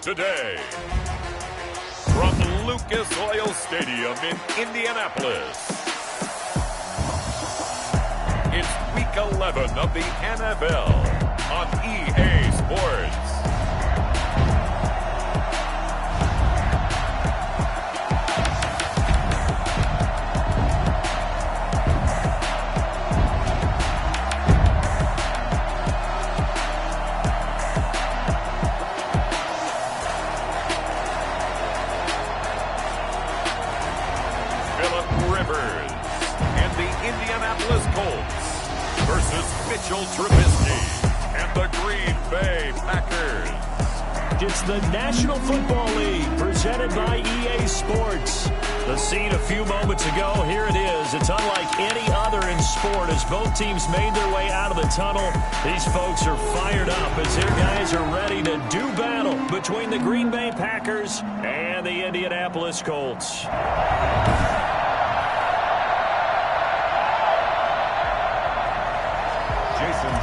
Today, from Lucas Oil Stadium in Indianapolis, it's Week 11 of the NFL on EA Sports. Indianapolis Colts versus Mitchell Trubisky and the Green Bay Packers. It's the National Football League presented by EA Sports. The scene a few moments ago, here it is. It's unlike any other in sport as both teams made their way out of the tunnel. These folks are fired up as their guys are ready to do battle between the Green Bay Packers and the Indianapolis Colts.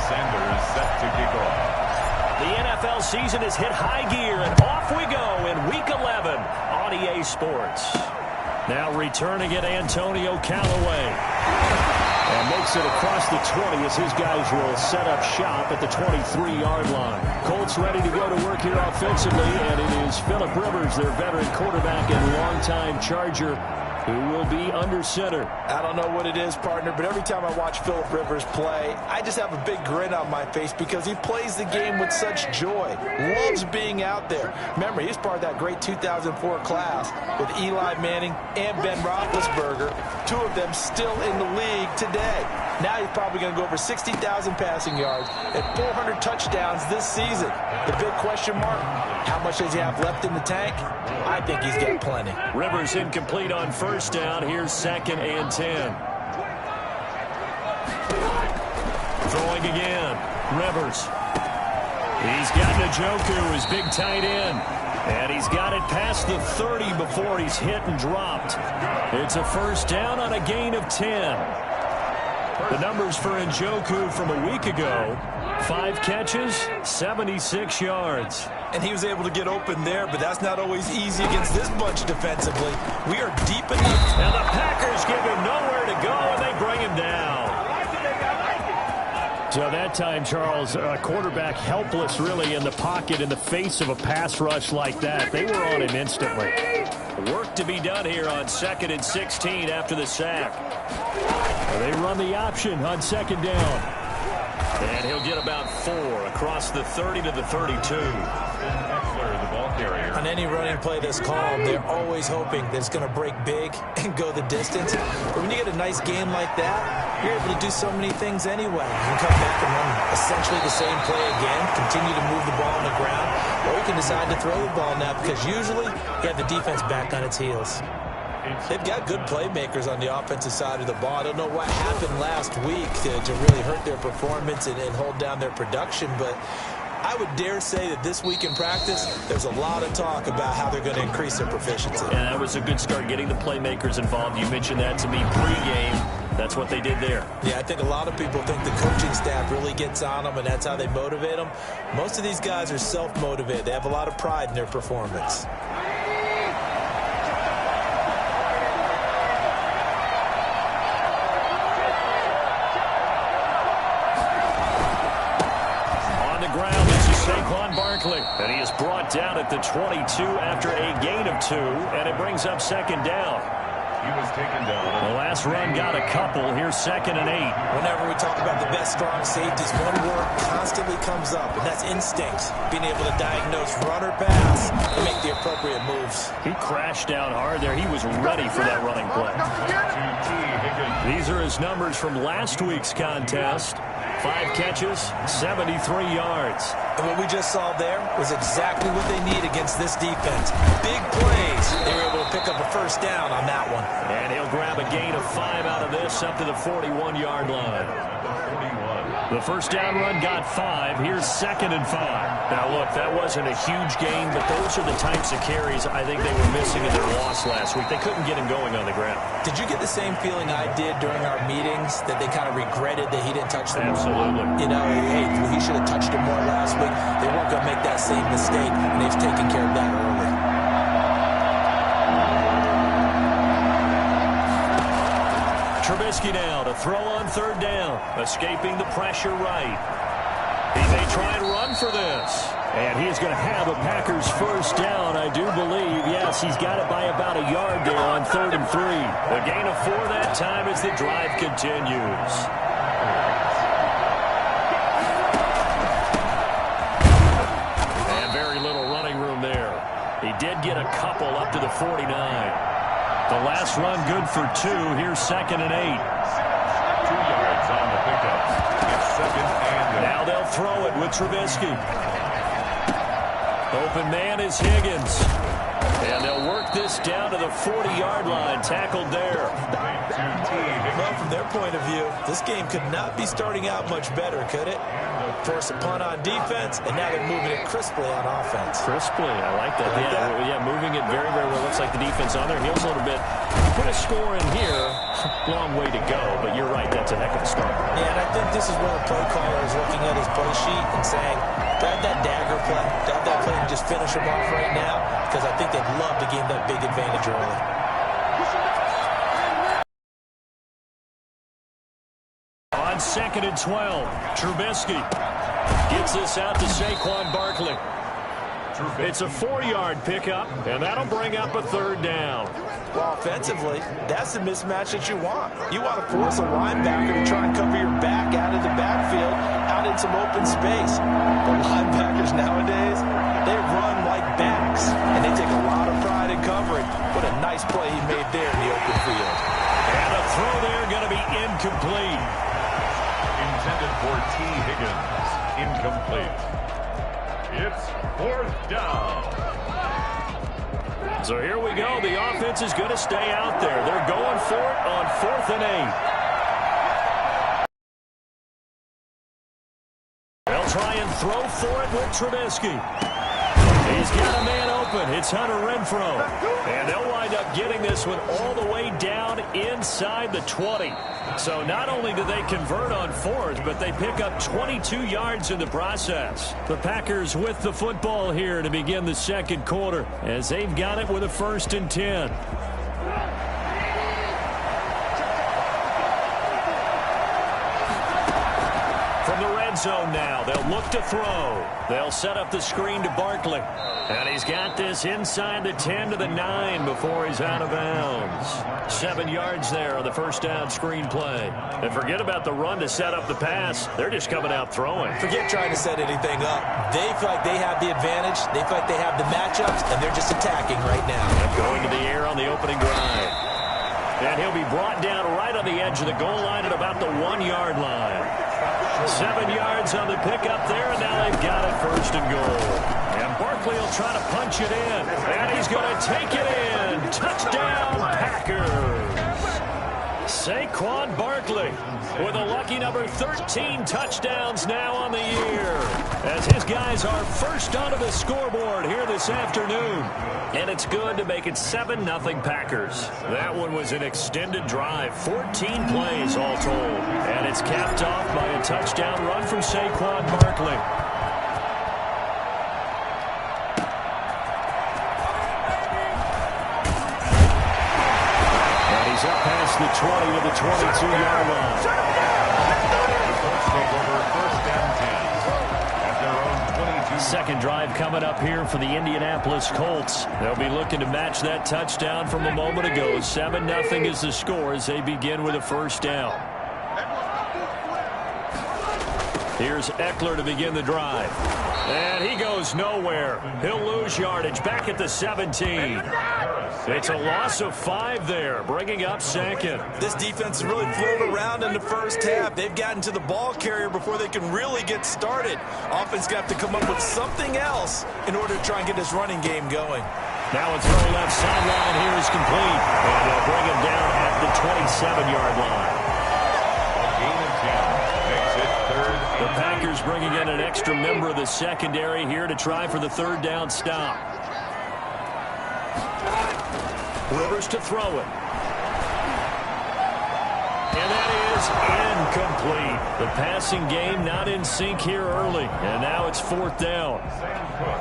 Sanders set to kick off. The NFL season has hit high gear, and off we go in Week 11 on EA Sports. Now returning it, Antonio Callaway. And makes it across the 20 as his guys will set up shop at the 23-yard line. Colts ready to go to work here offensively, and it is Phillip Rivers, their veteran quarterback and longtime Charger, who will be under center. I don't know what it is, partner, but every time I watch Phillip Rivers play, I just have a big grin on my face because he plays the game with such joy. Loves being out there. Remember, he's part of that great 2004 class with Eli Manning and Ben Roethlisberger, two of them still in the league today. Now he's probably going to go over 60,000 passing yards and 400 touchdowns this season. The big question mark, how much does he have left in the tank? I think he's got plenty. Rivers incomplete on first down. Here's 2nd and 10. Throwing again. Rivers. He's got Njoku, his big tight end. And he's got it past the 30 before he's hit and dropped. It's a first down on a gain of 10. The numbers for Njoku from a week ago: 5 catches, 76 yards. And he was able to get open there, but that's not always easy against this bunch defensively. We are deep enough. And the Packers give him nowhere to go, and they bring him down. So that time, Charles, quarterback helpless really in the pocket in the face of a pass rush like that. They were on him instantly. Work to be done here on 2nd and 16 after the sack. They run the option on 2nd down. And he'll get about 4 across the 30 to the 32. On any running play that's called, they're always hoping that it's going to break big and go the distance. But when you get a nice game like that, you're able to do so many things anyway. You can come back and run essentially the same play again, continue to move the ball on the ground, or you can decide to throw the ball now because usually you have the defense back on its heels. They've got good playmakers on the offensive side of the ball. I don't know what happened last week to really hurt their performance and hold down their production, but I would dare say that this week in practice, there's a lot of talk about how they're going to increase their proficiency. Yeah, that was a good start, getting the playmakers involved. You mentioned that to me pregame. That's what they did there. Yeah, I think a lot of people think the coaching staff really gets on them, and that's how they motivate them. Most of these guys are self-motivated. They have a lot of pride in their performance. And he is brought down at the 22 after a gain of 2, and it brings up 2nd down. He was taken down. The last run got a couple. Here's 2nd and 8. Whenever we talk about the best strong safeties, one word constantly comes up, and that's instinct. Being able to diagnose run or pass and make the appropriate moves. He crashed down hard there. He was ready for that running play. These are his numbers from last week's contest. 5 catches, 73 yards. And what we just saw there was exactly what they need against this defense. Big plays. They were able to pick up a first down on that one. And he'll grab a gain of 5 out of this up to the 41-yard line. The first down run got 5. Here's 2nd and 5. Now, look, that wasn't a huge gain, but those are the types of carries I think they were missing in their loss last week. They couldn't get him going on the ground. Did you get the same feeling I did during our meetings, that they kind of regretted that he didn't touch them? Absolutely. You know, hey, he should have touched him more last week. They weren't going to make that same mistake, and they've taken care of that early. Trubisky now to throw on third down, escaping the pressure right. He may try and run for this. And he's going to have a Packers first down, I do believe. Yes, he's got it by about a yard there on 3rd and 3. A gain of 4 that time as the drive continues. And very little running room there. He did get a couple up to the 49. The last run good for 2. Here's 2nd and 8. 2 yards on the pickup. It's 2nd and 8. Now they'll throw it with Trubisky. Open man is Higgins. And they'll work this down to the 40-yard line. Tackled there. Well, from their point of view, this game could not be starting out much better, could it? Force a punt on defense, and now they're moving it crisply on offense. Crisply, I like that. Yeah, moving it very, very well. Looks like the defense on their heels a little bit. Put a score in here. Long way to go, but you're right, that's a heck of a start. Yeah, and I think this is where the play caller is looking at his play sheet and saying, grab that dagger play, grab that play and just finish him off right now, because I think they'd love to gain that big advantage early. On 2nd and 12, Trubisky gets this out to Saquon Barkley. It's a 4-yard pickup, and that'll bring up a 3rd down. Well, offensively, that's the mismatch that you want. You want to force a linebacker to try and cover your back out of the backfield, out in some open space. The linebackers nowadays, they run like backs, and they take a lot of pride in covering. What a nice play he made there in the open field. And a throw there going to be incomplete. Intended for T. Higgins. Incomplete. It's 4th down. So here we go. The offense is going to stay out there. They're going for it on 4th and 8. They'll try and throw for it with Trubisky. He's got a man open. It's Hunter Renfrow. And they'll wind up getting this one all the way down inside the 20. So not only do they convert on 4th, but they pick up 22 yards in the process. The Packers with the football here to begin the 2nd quarter as they've got it with a 1st and 10. From the red zone now, they'll look to throw. They'll set up the screen to Barkley. And he's got this inside the 10 to the 9 before he's out of bounds. 7 yards there on the first down screen play. And forget about the run to set up the pass. They're just coming out throwing. Forget trying to set anything up. They feel like they have the advantage. They feel like they have the matchups, and they're just attacking right now. Going to the air on the opening drive. And he'll be brought down right on the edge of the goal line at about the 1-yard line. 7 yards on the pickup there, and now they've got it 1st and goal. And Barkley will try to punch it in, and he's going to take it in. Touchdown, Packers. Saquon Barkley with a lucky number 13 touchdowns now on the year, as his guys are first onto the scoreboard here this afternoon. And it's good to make it 7-0 Packers. That one was an extended drive, 14 plays all told. And it's capped off by a touchdown run from Saquon Barkley. And he's up past the 20 to the 22-yard line. Second drive coming up here for the Indianapolis Colts. They'll be looking to match that touchdown from a moment ago. 7-0 is the score as they begin with a 1st down. Here's Eckler to begin the drive. And he goes nowhere. He'll lose yardage back at the 17. It's a loss of 5 there, bringing up 2nd. This defense has really flown around in the first half. They've gotten to the ball carrier before they can really get started. Offense got to come up with something else in order to try and get this running game going. Now a throw left sideline here is complete. And they'll bring him down at the 27-yard line. Gain of 10 makes it 3rd. The Packers bringing in an extra member of the secondary here to try for the 3rd down stop. Rivers to throw it. And that is incomplete. The passing game not in sync here early. And now it's 4th down.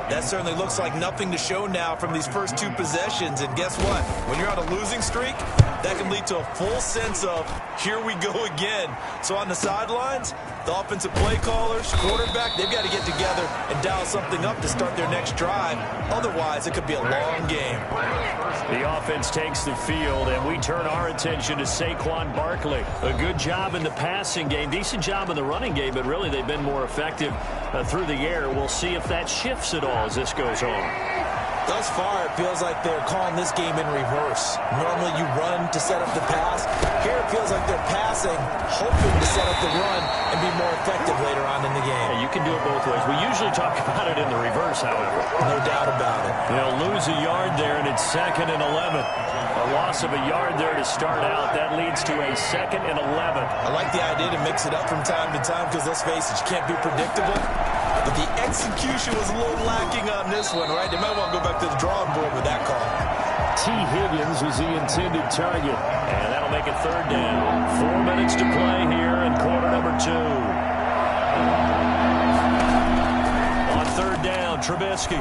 That certainly looks like nothing to show now from these first 2 possessions. And guess what? When you're on a losing streak, that can lead to a full sense of, here we go again. So on the sidelines, the offensive play callers, quarterback, they've got to get together and dial something up to start their next drive. Otherwise, it could be a long game. The offense takes the field, and we turn our attention to Saquon Barkley. A good job in the passing game, decent job in the running game, but really they've been more effective through the air. We'll see if that shifts at all as this goes on. Thus far, it feels like they're calling this game in reverse. Normally you run to set up the pass. Here it feels like they're passing, hoping to set up the run and be more effective later on in the game. Yeah, you can do it both ways. We usually talk about it in the reverse, however. No doubt about it. They'll lose a yard there, and it's 2nd and 11. A loss of a yard there to start out. That leads to a 2nd and 11. I like the idea to mix it up from time to time because, let's face it, you can't be predictable. But the execution was a little lacking on this one, right? They might want to go back to the drawing board with that call. T. Higgins was the intended target. And that'll make it 3rd down. 4 minutes to play here in quarter number 2. On 3rd down, Trubisky.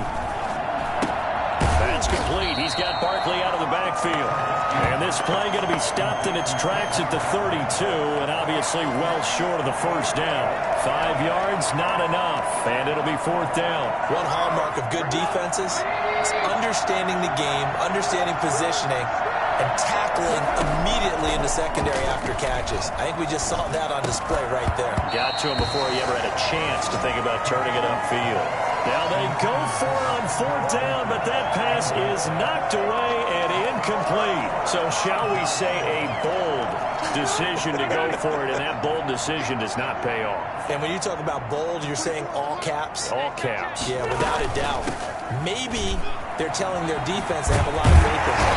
That's complete. He's got Barkley out of the backfield. And this play going to be stopped in its tracks at the 32, and obviously well short of the 1st down. 5 yards, not enough, and it'll be 4th down. One hallmark of good defenses is understanding the game, understanding positioning, and tackling immediately in the secondary after catches. I think we just saw that on display right there. Got to him before he ever had a chance to think about turning it upfield. Now they go for it on 4th down, but that pass is knocked away and incomplete. So shall we say a bold decision to go for it, and that bold decision does not pay off. And when you talk about bold, you're saying all caps? All caps. Yeah, without a doubt. Maybe they're telling their defense they have a lot of faith in them.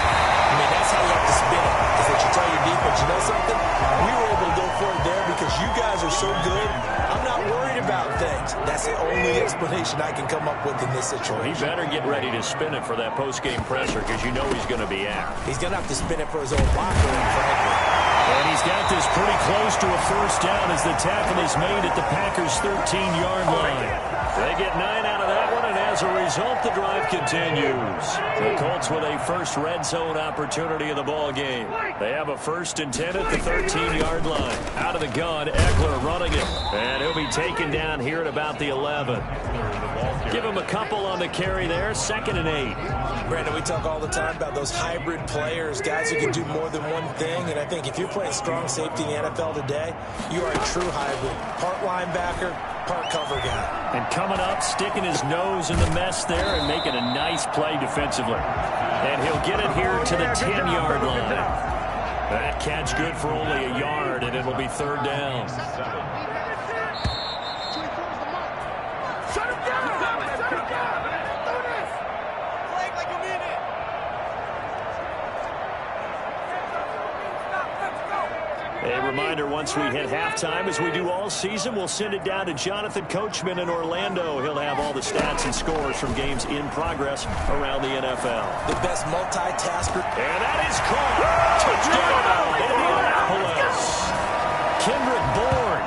I mean, that's how you have to spin it, is that you tell your defense, you know something? We were able to go for it there because you guys are so good. I'm not worried about things. That's the only explanation I can come up with in this situation. He better get ready to spin it for that post-game presser because you know he's going to be out. He's going to have to spin it for his own locker room, frankly. And he's got this pretty close to a 1st down as the tackle is made at the Packers' 13-yard line. They get 9 out of that one, and as a result, the drive continues. The Colts with a first red zone opportunity in the ball game. They have a 1st and 10 at the 13-yard line. Out of the gun, Eckler running it, and he'll be taken down here at about the 11. Give him a couple on the carry there, 2nd and 8. Brandon, we talk all the time about those hybrid players, guys who can do more than one thing, and I think if you're playing strong safety in the NFL today, you are a true hybrid. Part linebacker, part cover guy. And coming up, sticking his nose in the mess there and making a nice play defensively. And he'll get it here to the 10-yard line. That catch good for only a yard, and it'll be 3rd down. A reminder, once we hit halftime, as we do all season, we'll send it down to Jonathan Coachman in Orlando. He'll have all the stats and scores from games in progress around the NFL. The best multitasker. And that is caught. Touchdown, Indianapolis. Kendrick Bourne,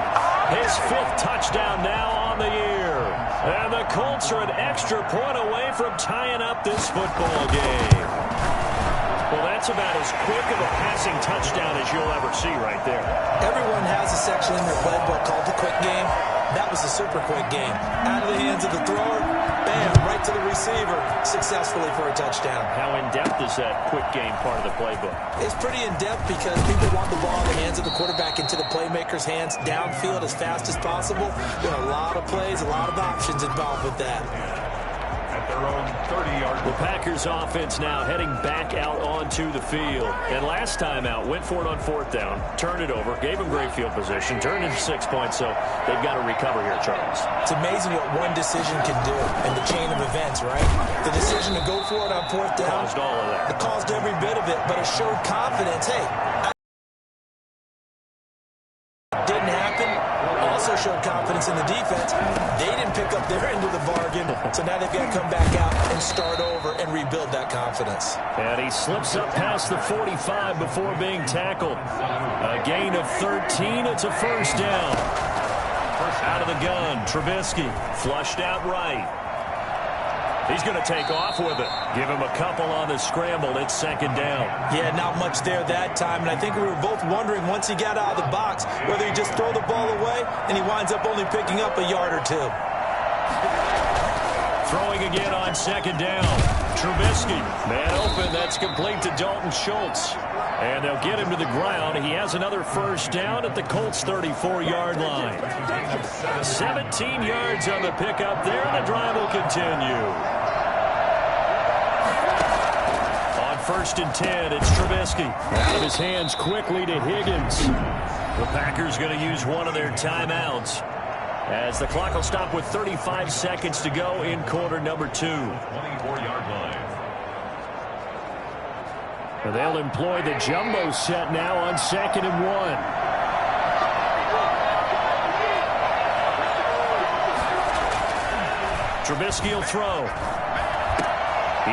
his 5th touchdown now on the year. And the Colts are an extra point away from tying up this football game. Well, that's about as quick of a passing touchdown as you'll ever see right there. Everyone has a section in their playbook called the quick game. That was a super quick game. Out of the hands of the thrower, bam, right to the receiver, successfully for a touchdown. How in-depth is that quick game part of the playbook? It's pretty in-depth because people want the ball in the hands of the quarterback into the playmaker's hands downfield as fast as possible. There are a lot of plays, a lot of options involved with that. Their own 30-yard. The Packers offense now heading back out onto the field. And last time out, went for it on 4th down, turned it over, gave them great field position, turned into 6 points, so they've got to recover here, Charles. It's amazing what one decision can do in the chain of events, right? The decision to go for it on 4th down. Caused all of that. It caused every bit of it, but it showed confidence. Hey, didn't happen. Also showed confidence in the defense. They didn't pick up at their end of the bargain. So now they've got to come back out and start over and rebuild that confidence. And he slips up past the 45 before being tackled. A gain of 13. It's a first down. Out of the gun, Trubisky flushed out right. He's going to take off with it. Give him a couple on the scramble. It's second down. Yeah, not much there that time. And I think we were both wondering once he got out of the box whether he just throw the ball away and he winds up only picking up a yard or two. Throwing again on second down. Trubisky. Man open. That's complete to Dalton Schultz. And they'll get him to the ground. He has another first down at the Colts' 34-yard line. 17 yards on the pickup there, and the drive will continue. On 1st and 10, it's Trubisky. Out of his hands quickly to Higgins. The Packers going to use one of their timeouts, as the clock will stop with 35 seconds to go in quarter number 2. 24-yard line. And they'll employ the jumbo set now on 2nd and 1. Trubisky will throw.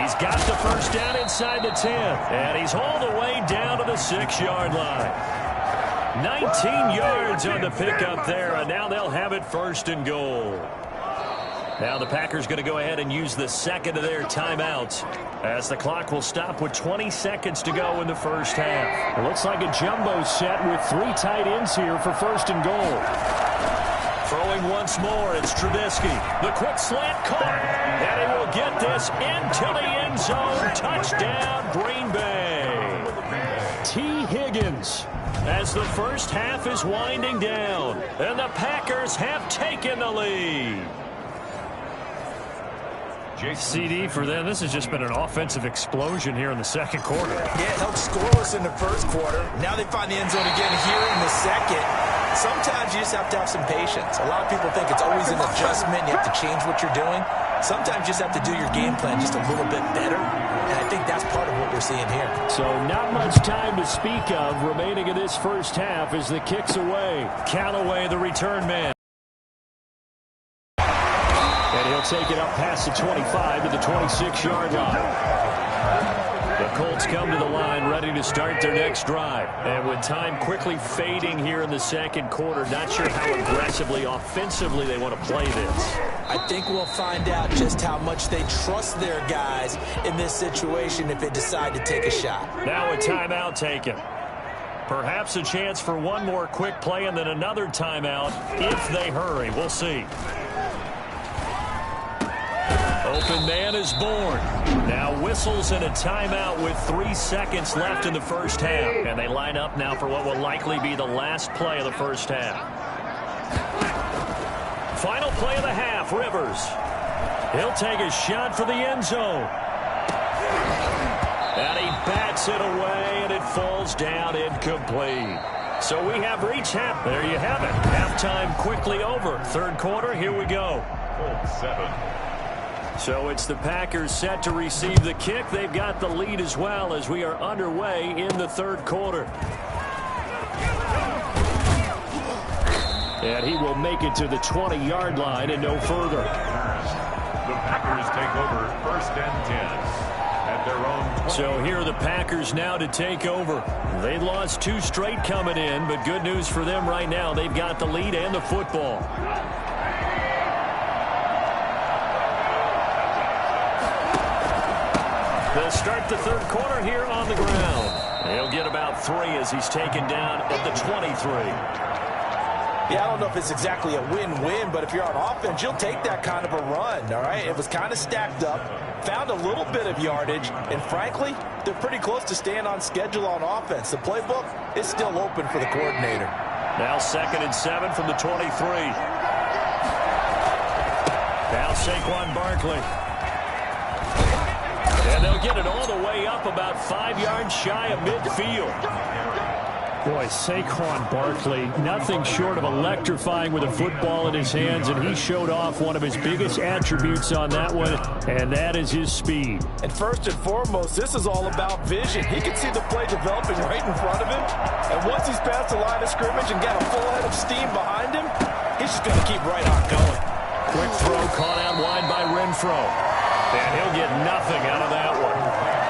He's got the first down inside the 10. And he's all the way down to the 6-yard line. 19 yards on the pickup there, and now they'll have it 1st and goal. Now the Packers going to go ahead and use the second of their timeouts, as the clock will stop with 20 seconds to go in the first half. It looks like a jumbo set with 3 tight ends here for 1st and goal. Throwing once more, it's Trubisky. The quick slant caught, and he will get this into the end zone. Touchdown, Green Bay. T. Higgins, as the first half is winding down, and the Packers have taken the lead. CD for them. This has just been an offensive explosion here in the second quarter. Yeah, it helped scoreless in the first quarter. Now they find the end zone again here in the second. Sometimes you just have to have some patience. A lot of people think it's always an adjustment. You have to change what you're doing. Sometimes you just have to do your game plan just a little bit better. And I think that's part of what we're seeing here. So not much time to speak of remaining in this first half as the kick's away. Callaway, the return man. And he'll take it up past the 25 to the 26-yard line. The Colts come to the line ready to start their next drive. And with time quickly fading here in the second quarter, not sure how aggressively, offensively they want to play this. I think we'll find out just how much they trust their guys in this situation if they decide to take a shot. Now a timeout taken. Perhaps a chance for one more quick play and then another timeout if they hurry. We'll see. Open man is born. Now whistles and a timeout with 3 seconds left in the first half. And they line up now for what will likely be the last play of the first half. Final play of the half, Rivers. He'll take a shot for the end zone. And he bats it away, and it falls down incomplete. So we have reached half. There you have it. Halftime quickly over. Third quarter, here we go. 7. So it's the Packers set to receive the kick. They've got the lead as well as we are underway in the third quarter. And he will make it to the 20-yard line and no further. The Packers take over 1st and 10 at their own 20. So here are the Packers now to take over. They lost 2 straight coming in, but good news for them right now. They've got the lead and the football. They'll start the third quarter here on the ground. He'll get about 3 as he's taken down at the 23. Yeah, I don't know if it's exactly a win-win, but if you're on offense, you'll take that kind of a run, all right? It was kind of stacked up, found a little bit of yardage, and frankly, they're pretty close to staying on schedule on offense. The playbook is still open for the coordinator. Now 2nd and 7 from the 23. Now Saquon Barkley. And they'll get it all the way up about 5 yards shy of midfield. Boy, Saquon Barkley, nothing short of electrifying with a football in his hands, and he showed off one of his biggest attributes on that one, and that is his speed. And first and foremost, this is all about vision. He can see the play developing right in front of him, and once he's past the line of scrimmage and got a full head of steam behind him, he's just going to keep right on going. Quick throw caught out wide by Renfro. And he'll get nothing out of that one.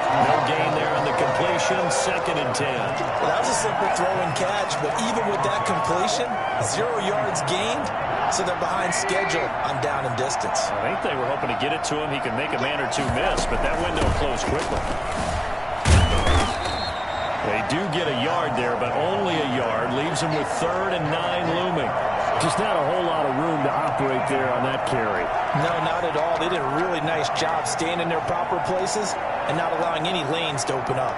No gain there on the completion, 2nd and 10. Well, that was a simple throw and catch, but even with that completion, 0 yards gained, so they're behind schedule on down and distance. I think they were hoping to get it to him. He could make a man or two miss, but that window closed quickly. They do get a yard there, but only a yard. Leaves them with 3rd and 9 looming. Just not a whole lot of room to operate there on that carry. No, not at all. They did a really nice job staying in their proper places and not allowing any lanes to open up.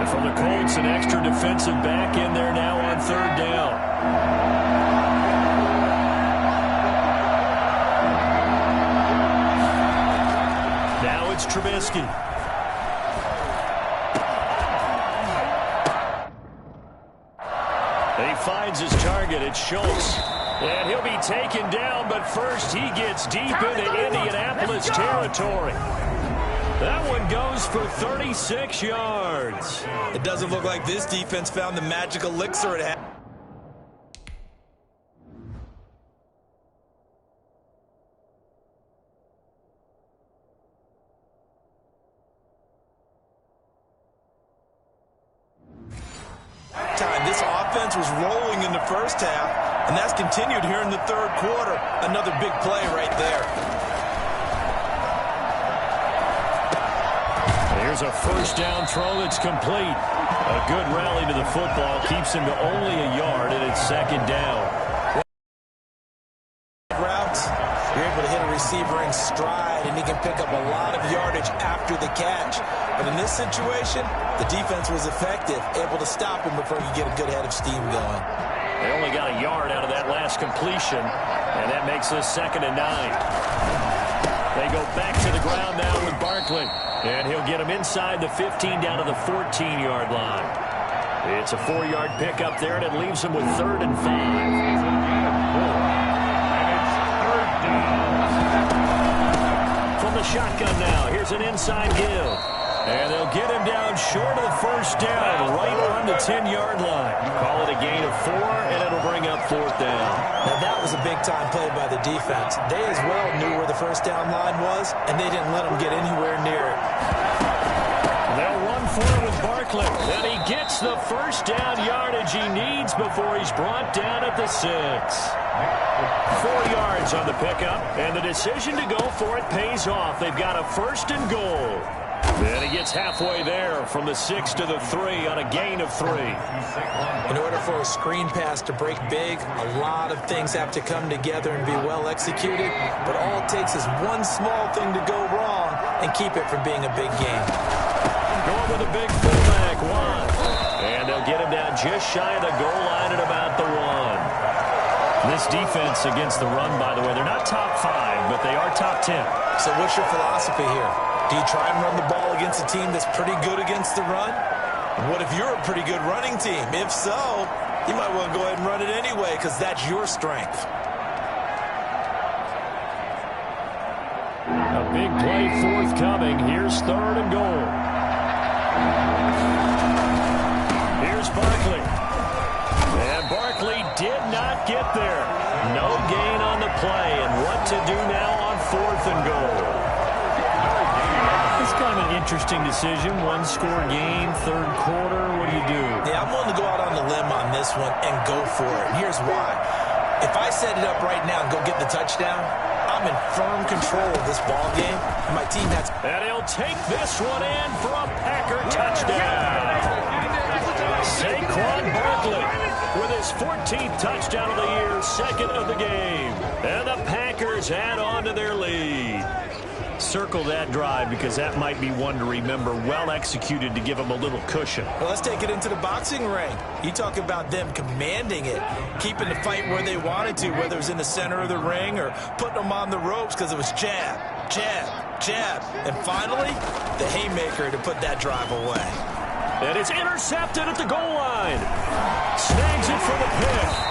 And from the Colts, an extra defensive back in there now on 3rd down. Now it's Trubisky. He finds his target. It's Schultz. And he'll be taken down, but first he gets deep into Indianapolis territory. That one goes for 36 yards. It doesn't look like this defense found the magic elixir it had. This offense was rolling in the first half, and that's continued here in the 3rd quarter. Another big play right there. Here's a 1st down throw that's complete. A good rally to the football keeps him to only a yard, and it's 2nd down. Routes, you're able to hit a receiver in stride, and he can pick up a lot of yardage after the catch. But in this situation, the defense was effective, able to stop him before you get a good head of steam going. They only got a yard out of that last completion, and that makes this 2nd and 9. They go back to the ground now with Barkley, and he'll get him inside the 15 down to the 14-yard line. It's a 4-yard pickup there, and it leaves him with 3rd and 5. From the shotgun now, here's an inside give. And they'll get him down short of the 1st down, right on the 10-yard line. Call it a gain of 4, and it'll bring up 4th down. Now, that was a big-time play by the defense. They as well knew where the 1st down line was, and they didn't let them get anywhere near it. They'll run for it with Barkley, and he gets the 1st down yardage he needs before he's brought down at the 6. 4 yards on the pickup, and the decision to go for it pays off. They've got a 1st and goal. And he gets halfway there from the 6 to the 3 on a gain of 3. In order for a screen pass to break big, a lot of things have to come together and be well executed. But all it takes is one small thing to go wrong and keep it from being a big game. Going with a big fullback, Juan. And they'll get him down just shy of the goal line at about the 1. This defense against the run, by the way, they're not top 5, but they are top 10. So what's your philosophy here? Do you try and run the ball against a team that's pretty good against the run? What if you're a pretty good running team? If so, you might want to go ahead and run it anyway because that's your strength. A big play forthcoming. Here's 3rd and goal. Here's Barkley. And Barkley did not get there. No gain on the play. And what to do now on 4th and goal? It's kind of an interesting decision. 1-score game, 3rd quarter. What do you do? Yeah, I'm willing to go out on the limb on this one and go for it. And here's why. If I set it up right now and go get the touchdown, I'm in firm control of this ball game. My team has... And he'll take this one in for a Packer touchdown. Saquon Barkley with his 14th touchdown of the year, 2nd of the game. And the Packers add on to their lead. Circle that drive because that might be one to remember. Well executed to give them a little cushion. Well, let's take it into the boxing ring. You talk about them commanding it, keeping the fight where they wanted to, whether it was in the center of the ring or putting them on the ropes because it was jab, jab, jab. And finally, the haymaker to put that drive away. And it's intercepted at the goal line. Snags it for the pick.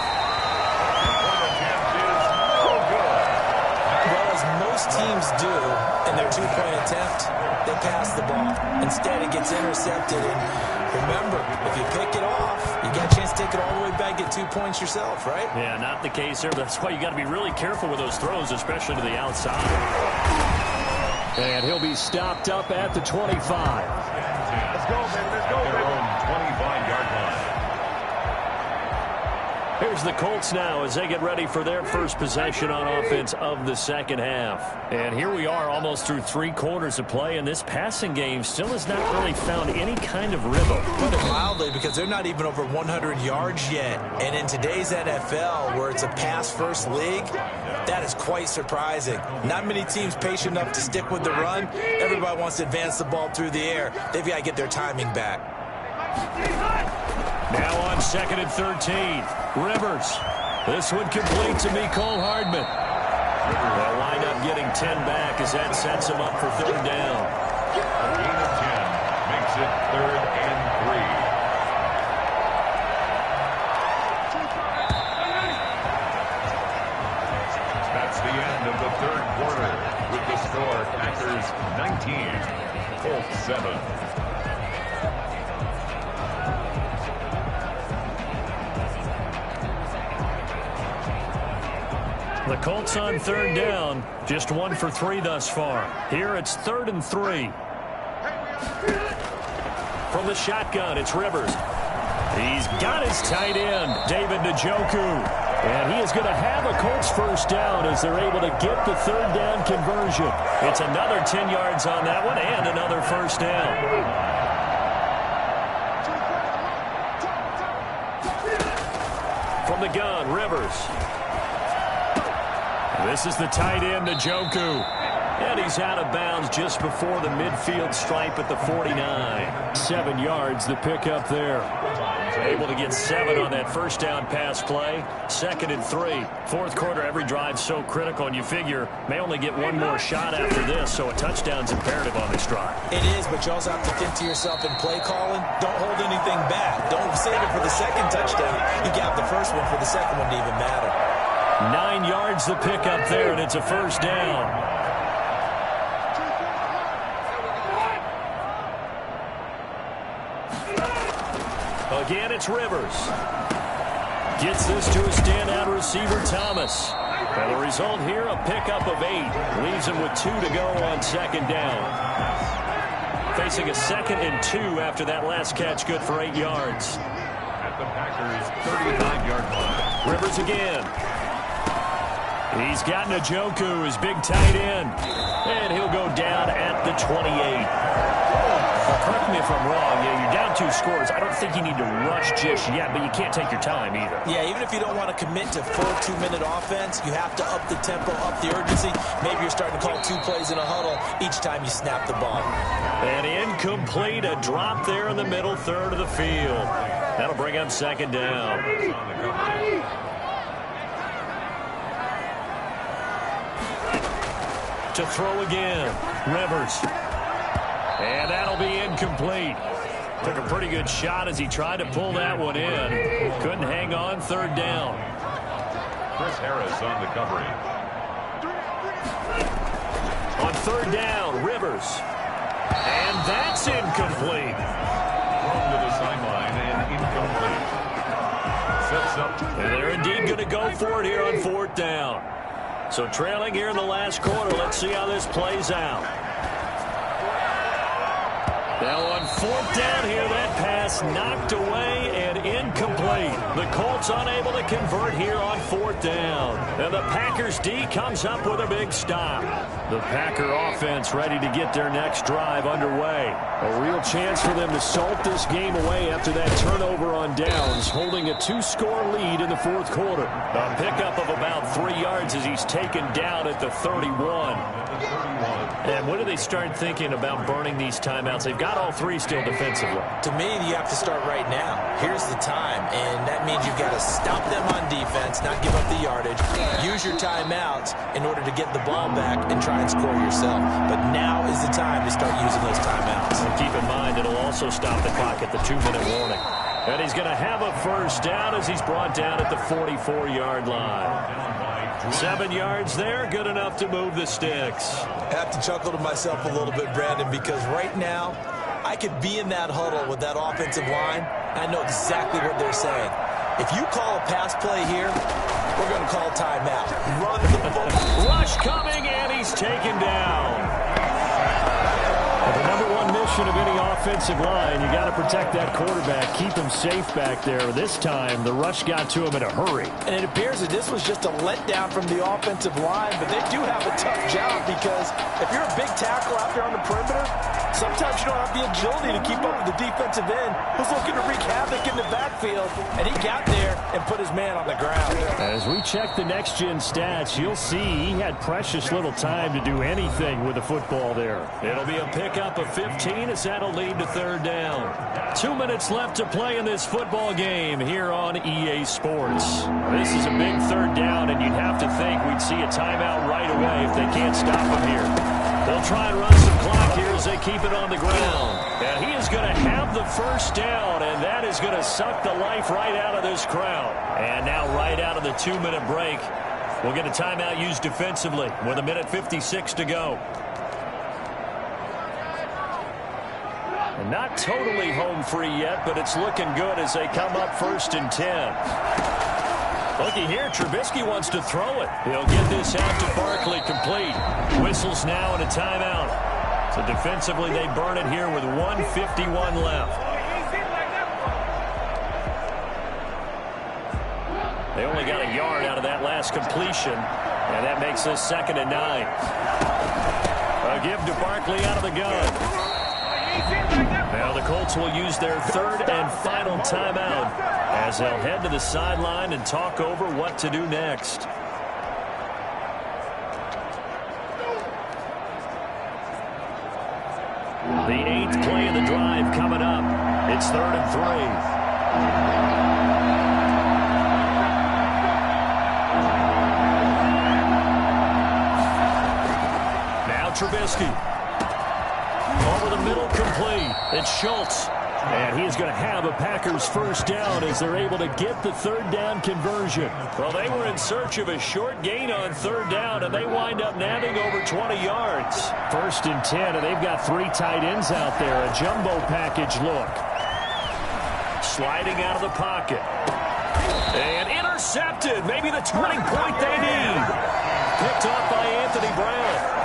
Most teams do in their 2-point attempt, they pass the ball. Instead, it gets intercepted, and Remember, if you pick it off, you got a chance to take it all the way back, get 2 points yourself, right? Yeah, not the case there. That's why you got to be really careful with those throws, especially to the outside. And he'll be stopped up at the 25. Let's go, baby. Let's go. Their own 25-yard line. Here's the Colts now as they get ready for their first possession on offense of the second half. And here we are almost through 3 quarters of play, and this passing game still has not really found any kind of rhythm. Put it mildly, because they're not even over 100 yards yet. And in today's NFL, where it's a pass-first league, that is quite surprising. Not many teams patient enough to stick with the run. Everybody wants to advance the ball through the air. They've got to get their timing back. Now on 2nd and 13. Rivers. This one complete to Mecole Hardman. They'll wind up getting 10 back as that sets them up for 3rd down. A gain of 10 makes it 3rd and 3. That's the end of the 3rd quarter with the score Packers 19, Colts 7. The Colts on 3rd down, just 1 for 3 thus far. Here it's 3rd and 3. From the shotgun, it's Rivers. He's got his tight end, David Njoku. And he is going to have a Colts first down as they're able to get the 3rd down conversion. It's another 10 yards on that one and another first down. From the gun, Rivers. This is the tight end, Njoku. And he's out of bounds just before the midfield stripe at the 49. 7 yards, the pickup there. Able to get 7 on that first down pass play. 2nd and 3. 4th quarter, every drive's so critical, and you figure may only get one more shot after this, so a touchdown's imperative on this drive. It is, but you also have to think to yourself in play calling, don't hold anything back. Don't save it for the second touchdown. You got the first one for the second one to even matter. 9 yards the pickup there, and it's a first down. Again, it's Rivers. Gets this to a standout receiver, Thomas. And the result here, a pickup of 8. Leaves him with 2 to go on 2nd down. Facing a 2nd and 2 after that last catch, good for 8 yards. At the Packers' 39-yard line. Rivers again. He's got Njoku, his big tight end. And he'll go down at the 28. Well, correct me if I'm wrong. Yeah, you're down 2 scores. I don't think you need to rush just yet, but you can't take your time either. Yeah, even if you don't want to commit to full 2-minute offense, you have to up the tempo, up the urgency. Maybe you're starting to call 2 plays in a huddle each time you snap the ball. And incomplete, a drop there in the middle third of the field. That'll bring up 2nd down. To throw again, Rivers. And that'll be incomplete. Took a pretty good shot as he tried to pull that one in. Couldn't hang on, 3rd down. Chris Harris on the coverage. On 3rd down, Rivers. And that's incomplete. Thrown to the sideline and incomplete. Sets up. And they're indeed going to go for it here on 4th down. So trailing here in the last quarter. Let's see how this plays out. Now on 4th down here, that pass knocked away and incomplete. The Colts unable to convert here on 4th down. And the Packers D comes up with a big stop. The Packer offense ready to get their next drive underway. A real chance for them to salt this game away after that turnover on downs, holding a 2-score lead in the 4th quarter. A pickup of about 3 yards as he's taken down at the 31. And when do they start thinking about burning these timeouts? They've got all 3 still defensively. To me, you have to start right now. Here's the time, and that means you've got to stop them on defense, not give up the yardage, use your timeouts in order to get the ball back and try and score yourself. But now is the time to start using those timeouts. And keep in mind, it'll also stop the clock at the 2-minute warning. And he's going to have a first down as he's brought down at the 44-yard line. 7 yards there, good enough to move the sticks. I have to chuckle to myself a little bit, Brandon, because right now I could be in that huddle with that offensive line. I know exactly what they're saying. If you call a pass play here, we're going to call timeout. Run the football. Rush coming, and he's taken down. The number one mission of any offensive line, you got to protect that quarterback, keep him safe back there. This time, the rush got to him in a hurry. And it appears that this was just a letdown from the offensive line, but they do have a tough job because if you're a big tackle out there on the perimeter, sometimes you don't have the agility to keep up with the defensive end who's looking to wreak havoc in the backfield, and he got there and put his man on the ground. As we check the next-gen stats, you'll see he had precious little time to do anything with the football there. It'll be a pickup of 15 as that'll lead to third down. 2 minutes left to play in this football game here on EA Sports. This is a big third down, and you'd have to think we'd see a timeout right away if they can't stop him here. They'll try and run some clock here as they keep it on the ground. And he is going to have the first down, and that is going to suck the life right out of this crowd. And now right out of the 2-minute break, we'll get a timeout used defensively with 1:56 to go. And not totally home free yet, but it's looking good as they come up 1st and 10. Looky here, Trubisky wants to throw it. He'll get this out to Barkley complete. Whistles now and a timeout. So defensively, they burn it here with 1:51 left. They only got a yard out of that last completion, and that makes this 2nd and 9. A give to Barkley out of the gun. Now the Colts will use their 3rd and final timeout as they'll head to the sideline and talk over what to do next. The 8th play of the drive coming up. It's 3rd and 3. Now Trubisky. Over the middle, complete. It's Schultz. And he is going to have a Packers first down as they're able to get the 3rd down conversion. Well, they were in search of a short gain on 3rd down, and they wind up nabbing over 20 yards. 1st and 10, and they've got 3 tight ends out there. A jumbo package look. Sliding out of the pocket. And intercepted. Maybe the turning point they need. Picked off by Anthony Brown.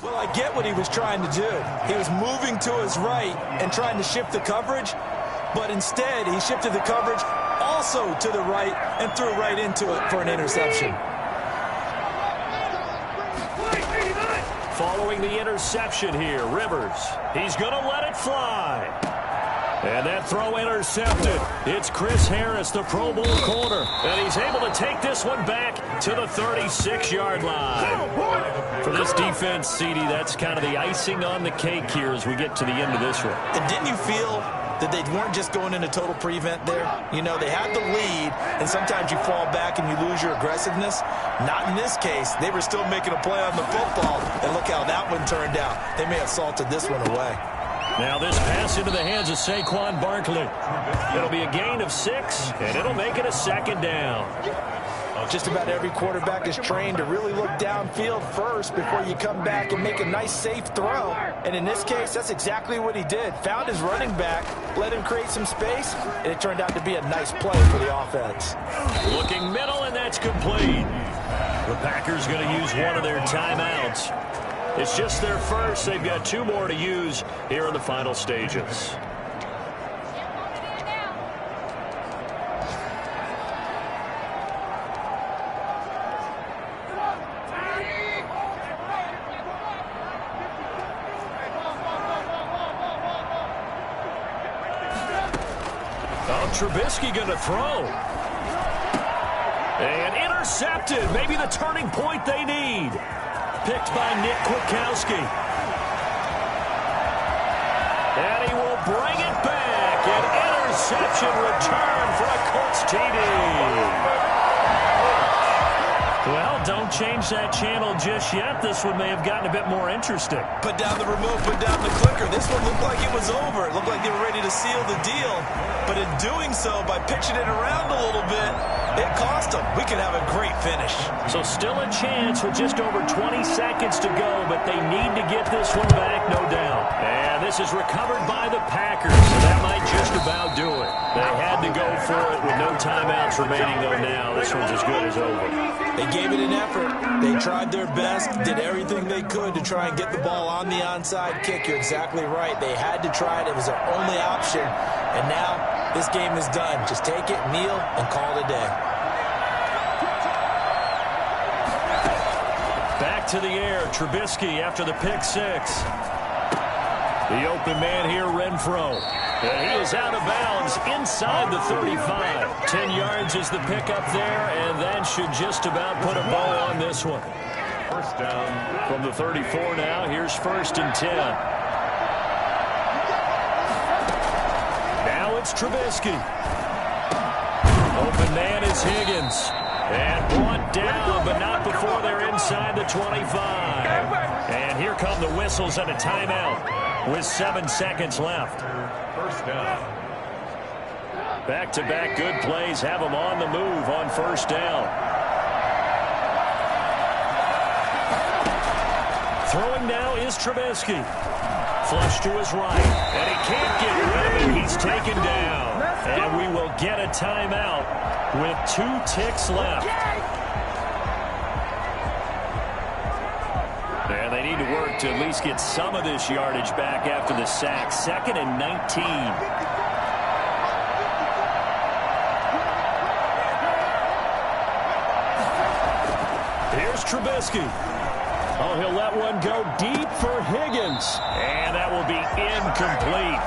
Well, I get what he was trying to do. He was moving to his right and trying to shift the coverage, but instead he shifted the coverage also to the right and threw right into it for an interception. Following the interception here, Rivers. He's going to let it fly. And that throw intercepted. It's Chris Harris, the Pro Bowl corner. And he's able to take this one back to the 36-yard line. For this defense, CD, that's kind of the icing on the cake here as we get to the end of this one. And didn't you feel that they weren't just going into total prevent there? You know, they had the lead, and sometimes you fall back and you lose your aggressiveness. Not in this case. They were still making a play on the football, and look how that one turned out. They may have salted this one away. Now this pass into the hands of Saquon Barkley. It'll be a gain of 6, and it'll make it a 2nd down. Just about every quarterback is trained to really look downfield first before you come back and make a nice, safe throw. And in this case, that's exactly what he did. Found his running back, let him create some space, and it turned out to be a nice play for the offense. Looking middle, and that's complete. The Packers going to use one of their timeouts. It's just their first. They've got 2 more to use here in the final stages. Trubisky going to throw. And intercepted. Maybe the turning point they need. Picked by Nick Kwiatkowski. And he will bring it back. An interception return for a Colts TD. Well, don't changed that channel just yet, this one may have gotten a bit more interesting. Put down the remote, put down the clicker. This one looked like it was over. It looked like they were ready to seal the deal. But in doing so, by pitching it around a little bit, it cost them. We could have a great finish. So still a chance with just over 20 seconds to go, but they need to get this one back, no doubt. And this is recovered by the Packers, so that might just about do it. They had to go for it with no timeouts remaining, though, now. This one's as good as over. They gave it an effort. They tried their best, did everything they could to try and get the ball on the onside kick. You're exactly right. They had to try it. It was their only option. And now this game is done. Just take it, kneel, and call it a day. Back to the air, Trubisky after the pick six. The open man here, Renfro. And he is out of bounds inside the 35. 10 yards is the pickup there, and that should just about put a bow on this one. First down from the 34 now. Here's 1st and 10. Now it's Trubisky. Open man is Higgins. And brought down, but not before they're inside the 25. And here come the whistles and a timeout with 7 seconds left. First down. Back-to-back good plays have them on the move on 1st down. Throwing now is Trubisky. Flush to his right. And he can't get rid of it. He's taken down. And we will get a timeout with 2 ticks left. And they need to work to at least get some of this yardage back after the sack. 2nd and 19. Here's Trubisky. Oh, he'll let one go deep for Higgins. And that will be incomplete.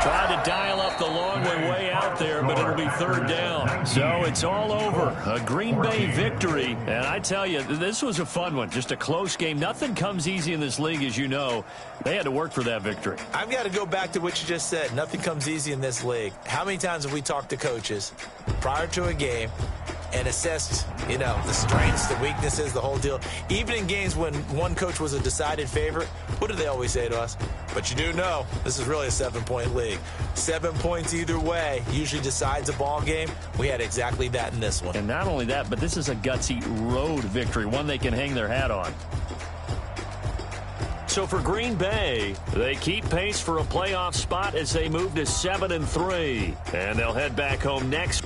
Tried to dial up the long one way out there, but it'll be 3rd down. So it's all over. A Green Bay victory. And I tell you, this was a fun one. Just a close game. Nothing comes easy in this league, as you know. They had to work for that victory. I've got to go back to what you just said. Nothing comes easy in this league. How many times have we talked to coaches prior to a game and assessed, you know, the strengths, the weaknesses, the whole deal? Even in games when one coach was a decided favorite, what do they always say to us? But you do know this is really a 7-point league. 7 points either way usually decides a ball game. We had exactly that in this one. And not only that, but this is a gutsy road victory, one they can hang their hat on. So for Green Bay, they keep pace for a playoff spot as they move to 7-3. And they'll head back home next.